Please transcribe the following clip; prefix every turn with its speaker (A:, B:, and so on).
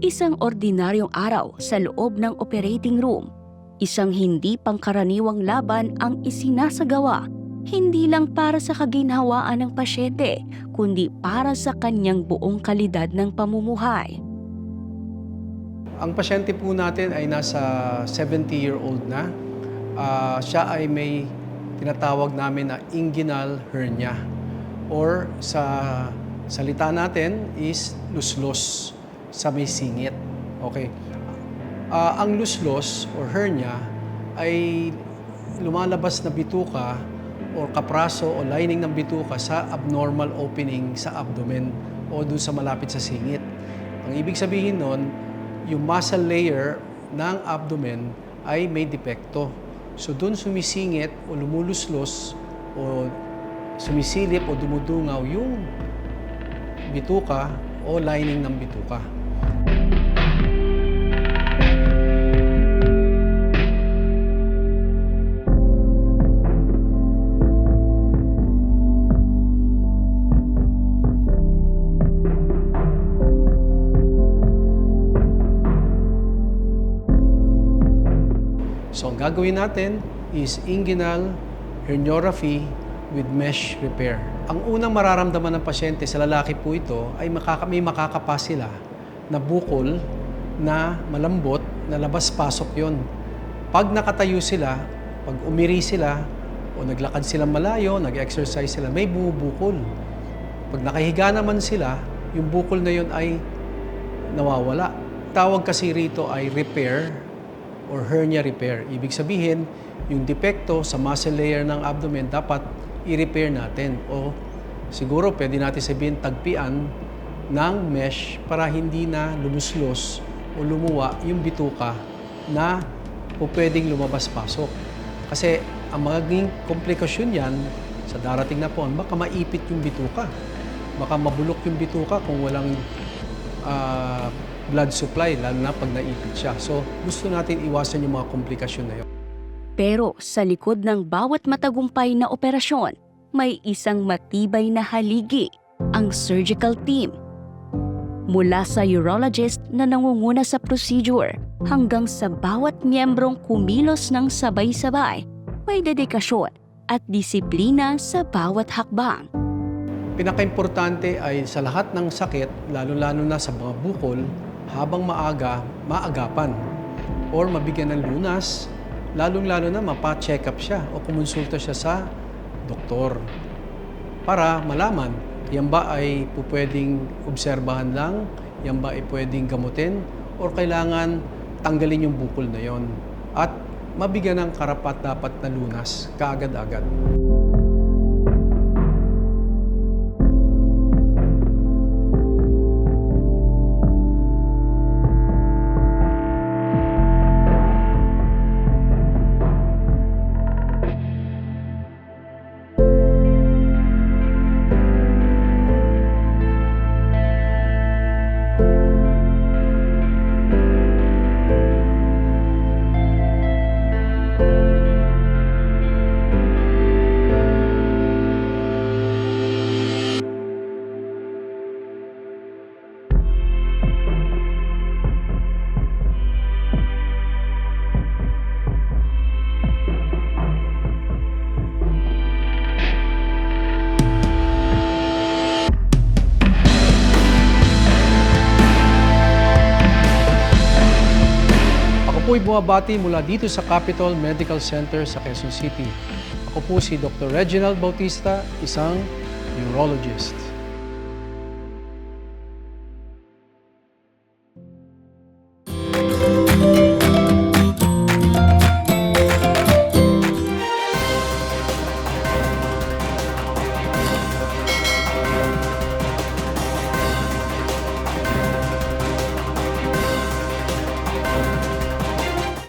A: Isang ordinaryong araw sa loob ng operating room. Isang hindi pangkaraniwang laban ang isinasagawa, hindi lang para sa kaginhawaan ng pasyente, kundi para sa kanyang buong kalidad ng pamumuhay.
B: Ang pasyente po natin ay nasa 70-year-old na. Siya ay may tinatawag namin na inguinal hernia or sa salita natin is luslos sa may singit. Okay. Ang luslos or hernia ay lumalabas na bituka or kapraso o lining ng bituka sa abnormal opening sa abdomen o doon sa malapit sa singit. Ang ibig sabihin nun, yung muscle layer ng abdomen ay may depekto. So doon sumisingit o lumuluslos o sumisilip o dumudungaw yung bituka o lining ng bituka. So ang gagawin natin is inguinal herniorrhaphy with mesh repair. Ang unang mararamdaman ng pasyente sa lalaki po ito ay may makakapa sila na bukol na malambot na labas-pasok yon. Pag nakatayo sila, pag umiri sila o naglakad sila malayo, nag-exercise sila, may bumubukol. Pag nakahiga naman sila, yung bukol na yon ay nawawala. Tawag kasi rito ay repair or hernia repair. Ibig sabihin, yung depekto sa muscle layer ng abdomen dapat i-repair natin o siguro pwede natin sabihin tagpian ng mesh para hindi na lumuslos o lumuwa yung bituka na o pwedeng lumabas-pasok. Kasi ang magiging komplikasyon yan sa darating na buwan, baka maipit yung bituka. Baka mabulok yung bituka kung walang blood supply, lalo na pag naipit siya. So, gusto natin iwasan yung mga komplikasyon na yun.
A: Pero sa likod ng bawat matagumpay na operasyon, may isang matibay na haligi, ang surgical team. Mula sa urologist na nangunguna sa procedure hanggang sa bawat miyembrong kumilos ng sabay-sabay, may dedikasyon at disiplina sa bawat hakbang.
B: Pinaka-importante ay sa lahat ng sakit, lalo-lalo na sa mga bukol, habang maagapan or mabigyan ng lunas, lalong-lalo na mapa-check up siya o kumonsulta siya sa doktor para malaman, yan ba ay pwedeng obserbahan lang, yan ba ay pwedeng gamutin, or kailangan tanggalin yung bukol na yon at mabigyan ng karapat-dapat na lunas kaagad-agad. Ako po'y bumabati mula dito sa Capitol Medical Center sa Quezon City. Ako po si Dr. Reginald Bautista, isang urologist.